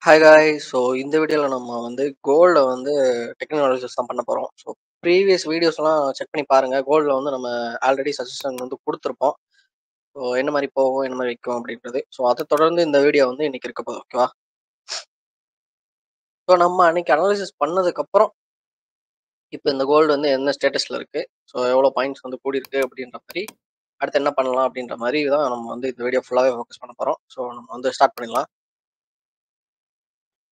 Hi guys. So இந்த வீடியோவில் நம்ம வந்து கோல்டை வந்து டெக்னாலஜிஸ் தான் பண்ண போகிறோம். ஸோ ப்ரீவியஸ் வீடியோஸ்லாம் செக் பண்ணி பாருங்கள். கோல்டில் வந்து நம்ம ஆல்ரெடி சஜஷன் வந்து கொடுத்துருப்போம். ஸோ என்ன மாதிரி போகும், என்ன மாதிரி விற்கும் அப்படின்றது. ஸோ அதை தொடர்ந்து இந்த வீடியோ வந்து இன்னைக்கு இருக்க போகுது. ஓகேவா? ஸோ நம்ம அன்னைக்கு அனாலிசிஸ் பண்ணதுக்கப்புறம் இப்போ இந்த கோல்டு வந்து என்ன ஸ்டேட்டஸில் இருக்குது, ஸோ எவ்வளோ பாயிண்ட்ஸ் வந்து கூடியிருக்கு அப்படின்ற மாதிரி, அடுத்து என்ன பண்ணலாம் அப்படின்ற மாதிரி தான் நம்ம வந்து இந்த வீடியோ ஃபுல்லாகவே ஃபோக்கஸ் பண்ண போகிறோம். ஸோ நம்ம வந்து ஸ்டார்ட் பண்ணிடலாம்.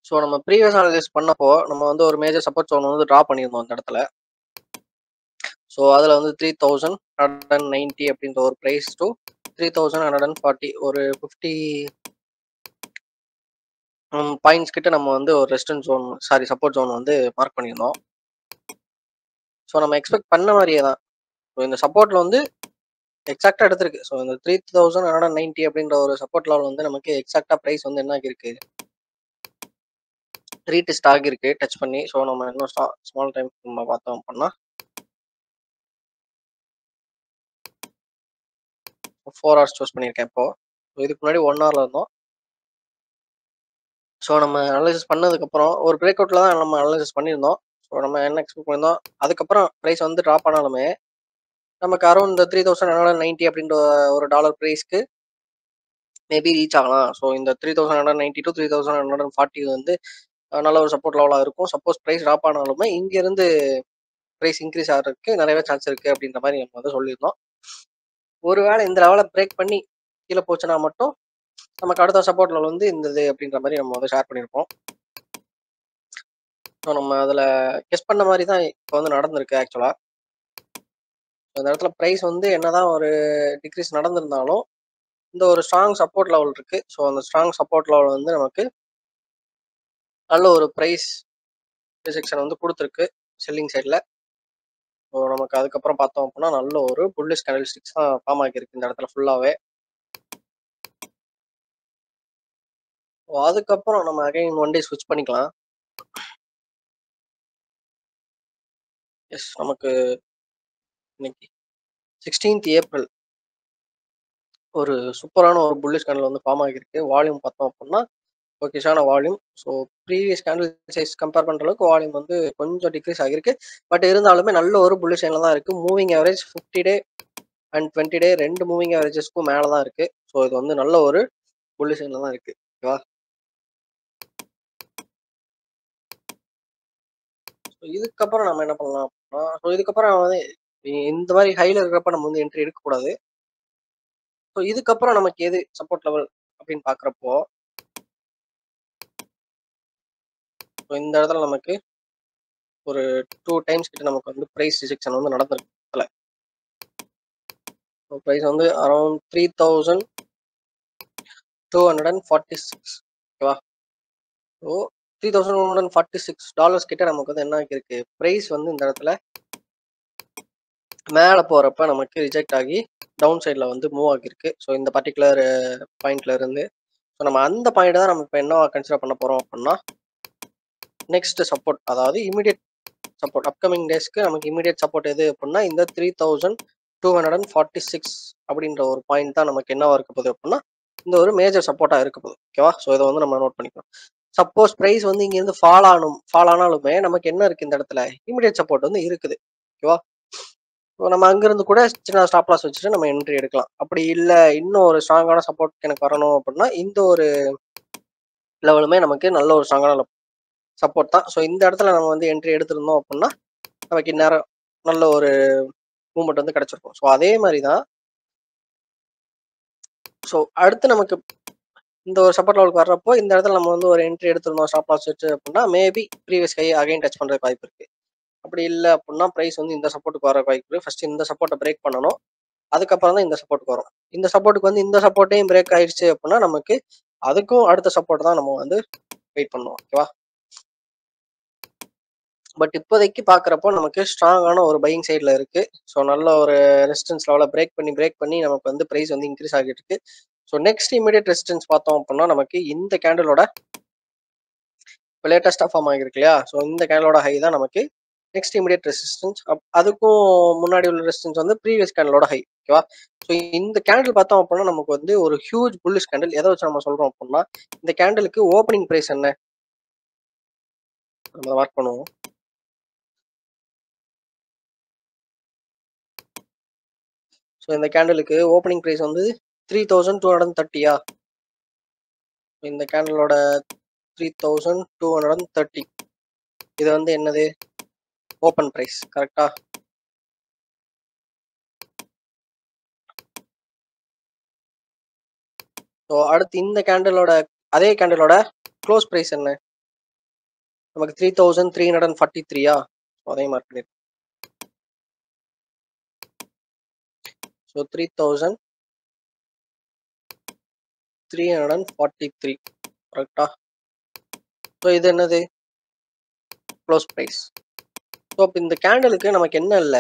ஸோ நம்ம ப்ரீவியஸ் அனாலிசிஸ் பண்ணப்போ நம்ம வந்து ஒரு மேஜர் சப்போர்ட் ஜோன் வந்து ட்ரா பண்ணியிருந்தோம் அந்த இடத்துல. ஸோ அதில் வந்து 3190 அப்படின்ற ஒரு ப்ரைஸ் டு 3140 ஒரு 50 பாயிண்ட்ஸ் கிட்ட நம்ம வந்து ஒரு ரெஸ்டன்ட் ஜோன் சப்போர்ட் ஜோன் வந்து மார்க் பண்ணியிருந்தோம். ஸோ நம்ம எக்ஸ்பெக்ட் பண்ண மாதிரியே தான். ஸோ இந்த சப்போர்ட்டில் வந்து எக்ஸாக்டாக எடுத்திருக்கு. ஸோ இந்த 3190 அப்படின்ற ஒரு சப்போர்ட் லெவல் வந்து நமக்கு எக்ஸாக்டாக ப்ரைஸ் வந்து என்ன ஆகிருக்கு, ரீடெஸ்ட் ஆகிருக்கு டச் பண்ணி. ஸோ நம்ம இன்னும் ஸ்மால் டைம் நம்ம பார்த்தோம் அப்படின்னா 4 hours சூஸ் பண்ணியிருக்கேன் இப்போ. இதுக்கு முன்னாடி 1 hourல இருந்தோம். ஸோ நம்ம அனலைசிஸ் பண்ணதுக்கப்புறம் ஒரு பிரேக் அவுட்டில் தான் நம்ம அனலைசிஸ் பண்ணியிருந்தோம். ஸோ நம்ம என்ன எக்ஸ்பெக்ட் பண்ணியிருந்தோம், அதுக்கப்புறம் ப்ரைஸ் வந்து ட்ராப் ஆனாலுமே நமக்கு அரௌண்ட் இந்த 3990 அப்படின்ற ஒரு டாலர் ப்ரைஸ்க்கு மேபி ரீச் ஆகலாம். ஸோ இந்த 3990 டு 3140 வந்து நல்ல ஒரு சப்போர்ட் லெவலாக இருக்கும். சப்போஸ் ப்ரைஸ் ட்ராப் ஆனாலுமே இங்கேருந்து ப்ரைஸ் இன்க்ரீஸ் ஆகிறதுக்கு நிறையவே சான்ஸ் இருக்குது அப்படின்ற மாதிரி நம்ம வந்து சொல்லியிருந்தோம். ஒருவேளை இந்த லெவலை பிரேக் பண்ணி கீழே போச்சுன்னா மட்டும் நமக்கு அடுத்த சப்போர்ட் லெவல் வந்து இந்த இது அப்படின்ற மாதிரி நம்ம வந்து ஷேர் பண்ணியிருப்போம். ஸோ நம்ம அதில் கெஸ் பண்ண மாதிரி தான் இப்போ வந்து நடந்திருக்கு ஆக்சுவலாக. அந்த இடத்துல ப்ரைஸ் வந்து என்னதான் ஒரு டிக்ரீஸ் நடந்திருந்தாலும் இந்த ஒரு ஸ்ட்ராங் சப்போர்ட் லெவல் இருக்குது. ஸோ அந்த ஸ்ட்ராங் சப்போர்ட் லெவல் வந்து நமக்கு நல்ல ஒரு ப்ரைஸ் ரிஜெக்ஷன் வந்து கொடுத்துருக்கு செல்லிங் சைடில். ஸோ நமக்கு அதுக்கப்புறம் பார்த்தோம் அப்படின்னா நல்ல ஒரு புல்லிஷ் கேண்டில்ஸ்டிக்ஸ் தான் ஃபார்ம் ஆகியிருக்கு இந்த இடத்துல ஃபுல்லாகவே. ஸோ அதுக்கப்புறம் நம்ம அகைன் ஒன் டே ஸ்விட்ச் பண்ணிக்கலாம். எஸ், நமக்கு இன்னைக்கு 16th April ஒரு சூப்பரான ஒரு புல்லிஷ் கேண்டில் வந்து ஃபார்ம் ஆகியிருக்கு. வால்யூம் பார்த்தோம் அப்படின்னா ஓகேஷான volume. So previous candle size compare பண்ணுற அளவுக்கு வால்யூம் வந்து கொஞ்சம் டிக்ரீஸ் ஆகிருக்கு. பட் இருந்தாலுமே நல்ல ஒரு புல்லிஷ் லைனில் தான் இருக்குது. மூவிங் ஆவரேஜ் 50 டே அண்ட் 20 டே ரெண்டு மூவிங் ஆவரேஜஸ்க்கும் மேலே தான் இருக்குது. ஸோ இது வந்து நல்ல ஒரு புல்லிஷ் லைனில் தான் இருக்குது. ஓகேவா? ஸோ இதுக்கப்புறம் நம்ம என்ன பண்ணலாம் அப்படின்னா, ஸோ இதுக்கப்புறம் வந்து இந்த மாதிரி ஹையில் இருக்கிறப்ப நம்ம வந்து என்ட்ரி எடுக்கக்கூடாது. ஸோ இதுக்கப்புறம் நமக்கு எது சப்போர்ட் லெவல் அப்படின்னு பார்க்குறப்போ, ஸோ இந்த இடத்துல நமக்கு ஒரு 2 டைம்ஸ் கிட்ட நமக்கு வந்து ப்ரைஸ் ரிஜெக்ஷன் வந்து நடந்திருக்கு. ஸோ ப்ரைஸ் வந்து அரௌண்ட் 3246. ஓகேவா? ஸோ $3146 கிட்ட நமக்கு வந்து என்ன ஆகிருக்கு, ப்ரைஸ் வந்து இந்த இடத்துல மேலே போகிறப்ப நமக்கு ரிஜெக்ட் ஆகி டவுன் சைடில் வந்து மூவ் ஆகிருக்கு. ஸோ இந்த பர்டிகுலர் பாயிண்ட்ல இருந்து ஸோ நம்ம அந்த பாயிண்ட் தான் நம்ம இப்போ என்ன கன்சிடர் பண்ண போகிறோம் அப்படின்னா நெக்ஸ்ட் சப்போர்ட், அதாவது இமீடியட் சப்போர்ட் அப்கமிங் டேஸ்க்கு நமக்கு இமீடியட் சப்போர்ட் எது அப்படின்னா இந்த 3246 அப்படின்ற ஒரு பாயிண்ட் தான் நமக்கு என்னவா இருக்க போகுது அப்படின்னா இந்த ஒரு மேஜர் சப்போர்ட்டாக இருக்க போகுது. ஓகேவா? ஸோ இதை வந்து நம்ம நோட் பண்ணிக்கலாம். சப்போஸ் ப்ரைஸ் வந்து இங்கேருந்து ஃபால் ஆனாலுமே நமக்கு என்ன இருக்குது, இந்த இடத்துல இமீடியட் சப்போர்ட் வந்து இருக்குது. ஓகேவா? ஸோ நம்ம அங்கேருந்து கூட சின்ன ஸ்டாப் லாஸ் வச்சுட்டு நம்ம என்ட்ரி எடுக்கலாம். அப்படி இல்லை இன்னும் ஒரு ஸ்ட்ராங்கான சப்போர்ட் எனக்கு வரணும் அப்படின்னா இந்த ஒரு லெவலுமே நமக்கு நல்ல ஒரு ஸ்ட்ராங்கான சப்போர்ட் தான். ஸோ இந்த இடத்துல நம்ம வந்து என்ட்ரி எடுத்திருந்தோம் அப்படின்னா நமக்கு இந்நேரம் நல்ல ஒரு மூவ்மெண்ட் வந்து கிடைச்சிருக்கும். ஸோ அதே மாதிரி தான். ஸோ அடுத்து நமக்கு இந்த ஒரு சப்போர்ட் லெவலுக்கு வர்றப்போ இந்த இடத்துல நம்ம வந்து ஒரு என்ட்ரி எடுத்திருந்தோம் ஸ்டாப் லாஸ் வச்சு அப்படின்னா maybe previous high again touch பண்ணுறதுக்கு வாய்ப்பு இருக்கு. அப்படி இல்லை அப்படின்னா ப்ரைஸ் வந்து இந்த சப்போர்ட்டுக்கு வர வாய்ப்பு இருக்கு. ஃபர்ஸ்ட் இந்த சப்போர்ட்டை பிரேக் பண்ணணும், அதுக்கப்புறம் தான் இந்த சப்போர்ட்டுக்கு வரும். இந்த சப்போர்ட்டுக்கு வந்து இந்த சப்போர்ட்டையும் பிரேக் ஆயிடுச்சு அப்படின்னா நமக்கு அதுக்கும் அடுத்த சப்போர்ட் தான் நம்ம வந்து வெயிட் பண்ணுவோம். ஓகேவா? பட் இப்போதைக்கு பார்க்குறப்போ நமக்கு ஸ்ட்ராங்கான ஒரு பையிங் சைடில் இருக்குது. ஸோ நல்ல ஒரு ரெசிஸ்டன்ஸ் லெவலை பிரேக் பண்ணி நமக்கு வந்து ப்ரைஸ் வந்து இன்க்ரீஸ் ஆகிட்டு இருக்கு. ஸோ நெக்ஸ்ட் இமீடியட் ரெசிஸ்டன்ஸ் பார்த்தோம் அப்படின்னா நமக்கு இந்த கேண்டலோட இப்போ லேட்டஸ்ட்டாக ஃபார்ம் ஆகிருக்கு இல்லையா? ஸோ இந்த கேண்டலோட ஹை தான் நமக்கு நெக்ஸ்ட் இமீடியட் ரெசிஸ்டன்ஸ். அதுக்கும் முன்னாடி உள்ள ரெசிஸ்டன்ஸ் வந்து ப்ரீவியஸ் கேண்டலோட ஹை. ஓகேவா? ஸோ இந்த கேண்டில் பார்த்தோம் அப்படின்னா நமக்கு வந்து ஒரு ஹியூஜ் புல்லிஷ் கேண்டில். எதை வச்சு நம்ம சொல்றோம் அப்படின்னா, இந்த கேண்டிலுக்கு ஓப்பனிங் பிரைஸ் என்ன? நம்ம மார்க் பண்ணுவோம். ஸோ இந்த கேண்டிலுக்கு ஓப்பனிங் பிரைஸ் வந்து 3230யா? இந்த கேண்டிலோட 3230 இது வந்து என்னது? ஓப்பன் பிரைஸ் கரெக்ட்டா? ஸோ அடுத்து இந்த கேண்டிலோட அதே கேண்டிலோட க்ளோஸ் பிரைஸ் என்ன? நமக்கு 3343யா? அதையும் மார்க் பண்ணிருக்கேன். ஸோ 3343 கரெக்ட்டா? ஸோ இது என்னது? Close price. ஸோ அப்ப இந்த கேண்டிலுக்கு நமக்கு என்ன இல்ல?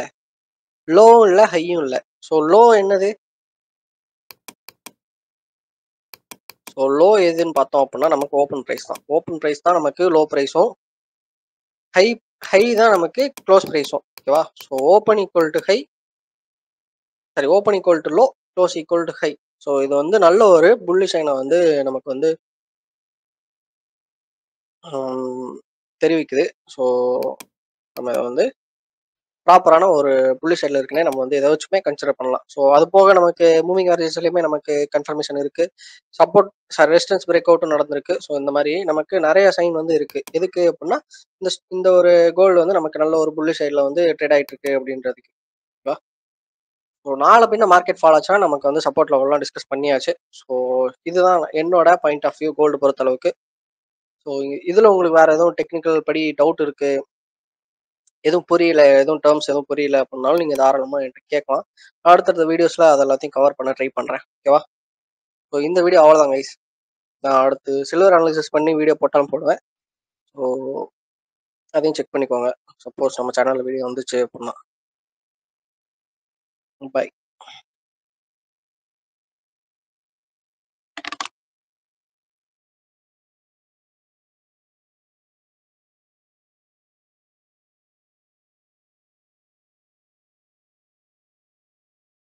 லோவும் இல்ல, ஹையும் இல்ல. ஸோ லோ என்னது? ஸோ லோ எதுன்னு பார்த்தோம் அப்படின்னா நமக்கு ஓப்பன் பிரைஸ் தான். ஓப்பன் பிரைஸ் தான் நமக்கு லோ பிரைஸும், ஹை ஹை தான் நமக்கு க்ளோஸ் பிரைஸும். ஓகேவா? So open equal to high, sorry open equal to low, close equal to high. So இது வந்து நல்ல ஒரு புல்லிஷ் சைனை வந்து நமக்கு வந்து தெரிவிக்குது. ஸோ நம்ம இதை வந்து ப்ராப்பரான ஒரு புல்லிஷ் சைடில் இருக்குன்னே நம்ம வந்து எதை வச்சுமே கன்சிடர் பண்ணலாம். ஸோ அது போக நமக்கு மூவிங் ஆவரேஜஸ்லையுமே நமக்கு கன்ஃபர்மேஷன் இருக்கு. சப்போர்ட் ரெசிஸ்டன்ஸ் பிரேக் அவுட்டும் நடந்திருக்கு. ஸோ இந்த மாதிரி நமக்கு நிறைய சைன் வந்து இருக்கு. எதுக்கு அப்படின்னா இந்த ஒரு கோல்டு வந்து நமக்கு நல்ல ஒரு புல்லிஷ் சைடில் வந்து ட்ரேட் ஆகிட்டு இருக்கு அப்படின்றதுக்கு. ஸோ நாளை பின்ன மார்க்கெட் ஃபால் ஆச்சுன்னா நமக்கு வந்து சப்போர்ட் லெவல்லாம் டிஸ்கஸ் பண்ணியாச்சு. ஸோ இதுதான் என்னோட பாயிண்ட் ஆஃப் வியூ கோல்டு பொறுத்தளவுக்கு. ஸோ இதில் உங்களுக்கு வேற எதுவும் டெக்னிக்கல் படி டவுட் இருக்கு, எதுவும் புரியல, எதுவும் டேர்ம்ஸ் எதுவும் புரியல அப்படின்னாலும் நீங்க தாராளமா என்கிட்ட கேட்கலாம். அடுத்தடுத்த வீடியோஸ்ல அது எல்லாத்தையும் கவர் பண்ண ட்ரை பண்றேன். ஓகேவா? ஸோ இந்த வீடியோ அவ்வளோதான் கைஸ். நான் அடுத்து சில்வர் அனாலிசிஸ் பண்ணி வீடியோ போட்டாலும் போடுவேன். ஸோ அதையும் செக் பண்ணிக்கோங்க. சப்போஸ் நம்ம சேனல்ல வீடியோ வந்துச்சு அப்படின்னா. பை.